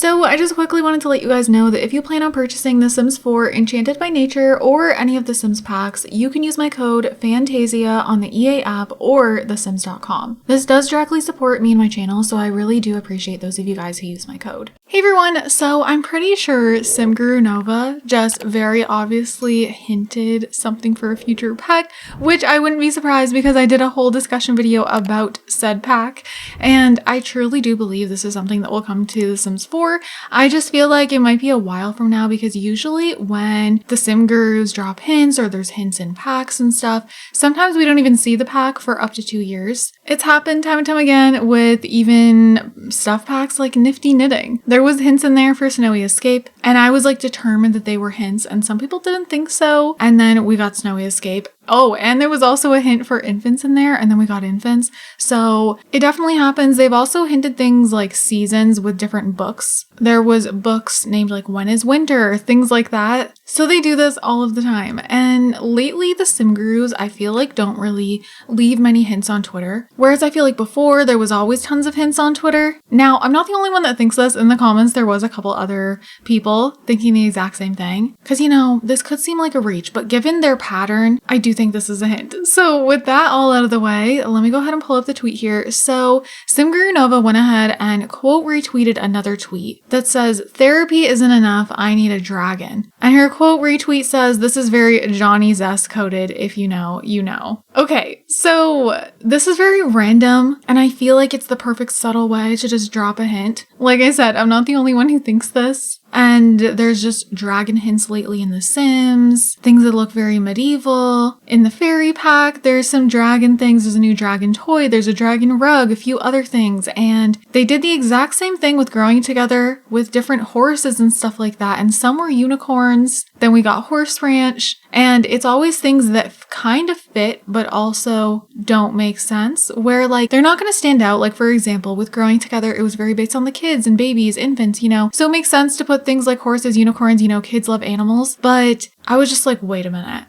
So I just quickly wanted to let you guys know that if you plan on purchasing The Sims 4 Enchanted by Nature or any of the Sims packs, you can use my code Fantasia on the EA app or thesims.com. This does directly support me and my channel, so I really do appreciate those of you guys who use my code. Hey everyone, so I'm pretty sure SimGuruNova just very obviously hinted something for a future pack, which I wouldn't be surprised because I did a whole discussion video about said pack, and I truly do believe this is something that will come to The Sims 4. I just feel like it might be a while from now because usually when the Sim Gurus drop hints or there's hints in packs and stuff, sometimes we don't even see the pack for up to 2 years. It's happened time and time again with even stuff packs like Nifty Knitting. There was hints in there for Snowy Escape, and I was like determined that they were hints, and some people didn't think so, and then we got Snowy Escape. Oh, and there was also a hint for infants in there, and then we got infants. So it definitely happens. They've also hinted things like seasons with different books. There was books named like When is Winter, things like that. So they do this all of the time. And lately the Sim Gurus, I feel like, don't really leave many hints on Twitter. Whereas I feel like before there was always tons of hints on Twitter. Now, I'm not the only one that thinks this. In the comments, there was a couple other people thinking the exact same thing. Because, you know, this could seem like a reach, but given their pattern, I do think this is a hint. So with that all out of the way, let me go ahead and pull up the tweet here. So SimGuruNova went ahead and quote retweeted another tweet that says, "Therapy isn't enough, I need a dragon." And her quote retweet says, "This is very Johnny Zest coded. If you know, you know." Okay, so this is very random, and I feel like it's the perfect subtle way to just drop a hint. Like I said, I'm not the only one who thinks this. And there's just dragon hints lately in The Sims, things that look very medieval. In the fairy pack, there's some dragon things. There's a new dragon toy, there's a dragon rug, a few other things. And they did the exact same thing with Growing Together with different horses and stuff like that. And some were unicorns. Then we got Horse Ranch. And it's always things that kind of fit, but also don't make sense. Where like, they're not going to stand out. Like for example, with Growing Together, it was very based on the kids and babies, infants, you know. So it makes sense to put things like horses, unicorns, you know, kids love animals. But I was just like, wait a minute.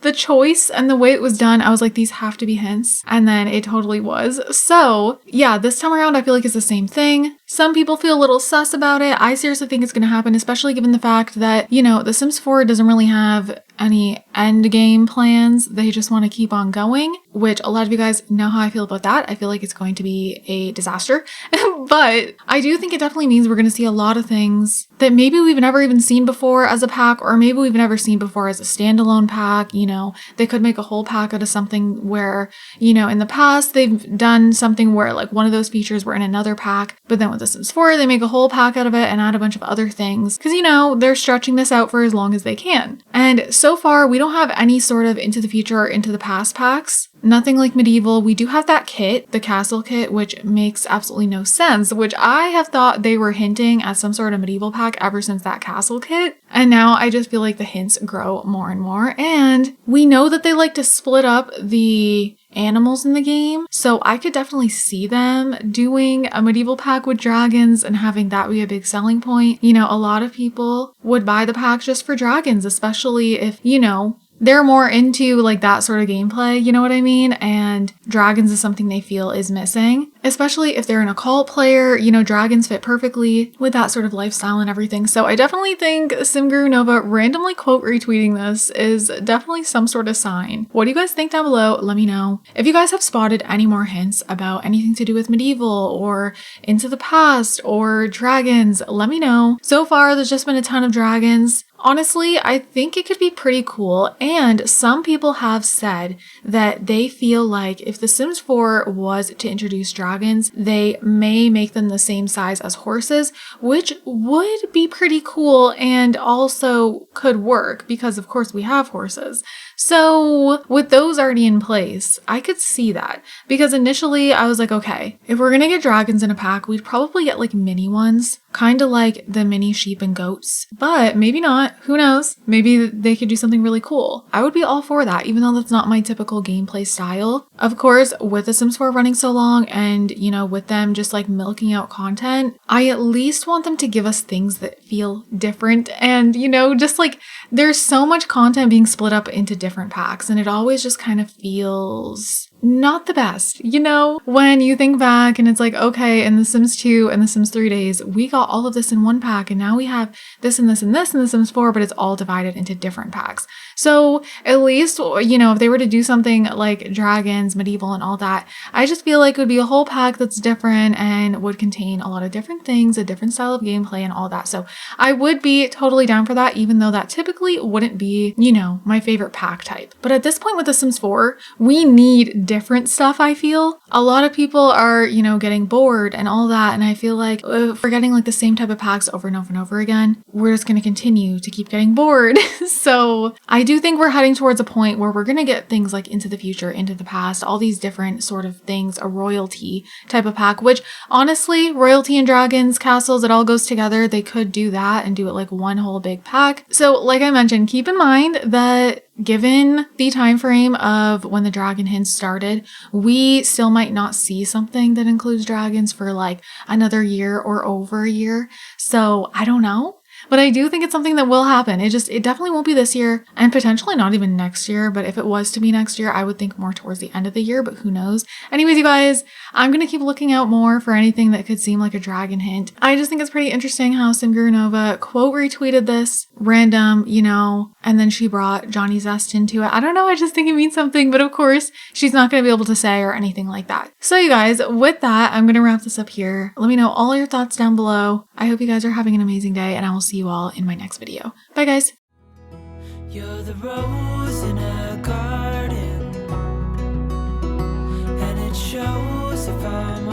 The choice and the way it was done, I was like, these have to be hints. And then it totally was. So yeah, this time around, I feel like it's the same thing. Some people feel a little sus about it. I seriously think it's going to happen, especially given the fact that, you know, The Sims 4 doesn't really have any end game plans. They just want to keep on going, which a lot of you guys know how I feel about that. I feel like it's going to be a disaster. But I do think it definitely means we're going to see a lot of things that maybe we've never even seen before as a pack, or maybe we've never seen before as a standalone pack. You know, they could make a whole pack out of something where, you know, in the past they've done something where like one of those features were in another pack, but then with The Sims 4, they make a whole pack out of it and add a bunch of other things. Because, you know, they're stretching this out for as long as they can. And so far, we don't have any sort of Into the Future or Into the Past packs. Nothing like medieval. We do have that kit, the castle kit, which makes absolutely no sense, which I have thought they were hinting at some sort of medieval pack ever since that castle kit. And now I just feel like the hints grow more and more. And we know that they like to split up the animals in the game. So I could definitely see them doing a medieval pack with dragons and having that be a big selling point. You know, a lot of people would buy the pack just for dragons, especially if, you know, they're more into like that sort of gameplay, you know what I mean? And dragons is something they feel is missing, especially if they're an occult player. You know, dragons fit perfectly with that sort of lifestyle and everything. So I definitely think SimGuruNova randomly quote retweeting this is definitely some sort of sign. What do you guys think down below? Let me know. If you guys have spotted any more hints about anything to do with medieval or Into the Past or dragons, let me know. So far, there's just been a ton of dragons. Honestly, I think it could be pretty cool, and some people have said that they feel like if The Sims 4 was to introduce dragons, they may make them the same size as horses, which would be pretty cool and also could work because of course we have horses. So with those already in place, I could see that, because initially I was like, okay, if we're gonna get dragons in a pack, we'd probably get like mini ones, kind of like the mini sheep and goats, but maybe not. Who knows? Maybe they could do something really cool. I would be all for that, even though that's not my typical gameplay style. Of course, with The Sims 4 running so long and, you know, with them just like milking out content, I at least want them to give us things that feel different. And, you know, just like there's so much content being split up into different packs, and it always just kind of feels not the best. You know, when you think back and it's like, okay, in The Sims 2 and The Sims 3 days, we got all of this in one pack, and now we have this and this and this in The Sims 4, but it's all divided into different packs. So at least, you know, if they were to do something like dragons, medieval, and all that, I just feel like it would be a whole pack that's different and would contain a lot of different things, a different style of gameplay and all that. So I would be totally down for that, even though that typically wouldn't be, you know, my favorite pack type. But at this point with The Sims 4, we need different stuff, I feel. A lot of people are, you know, getting bored and all that, and I feel like if we're getting like the same type of packs over and over and over again, we're just going to continue to keep getting bored. So I do think we're heading towards a point where we're going to get things like Into the Future, Into the Past, all these different sort of things, a royalty type of pack, which honestly, royalty and dragons, castles, it all goes together. They could do that and do it like one whole big pack. So like I mentioned, keep in mind that given the time frame of when the dragon hints started, we still might not see something that includes dragons for like another year or over a year. So I don't know. But I do think it's something that will happen. It definitely won't be this year and potentially not even next year. But if it was to be next year, I would think more towards the end of the year, but who knows? Anyways, you guys, I'm going to keep looking out more for anything that could seem like a dragon hint. I just think it's pretty interesting how SimGuruNova quote retweeted this random, you know, and then she brought Johnny Zest into it. I don't know. I just think it means something, but of course she's not going to be able to say or anything like that. So you guys, with that, I'm going to wrap this up here. Let me know all your thoughts down below. I hope you guys are having an amazing day, and I will see you all in my next video. Bye guys. You're the rose in a garden, and it shows if I'm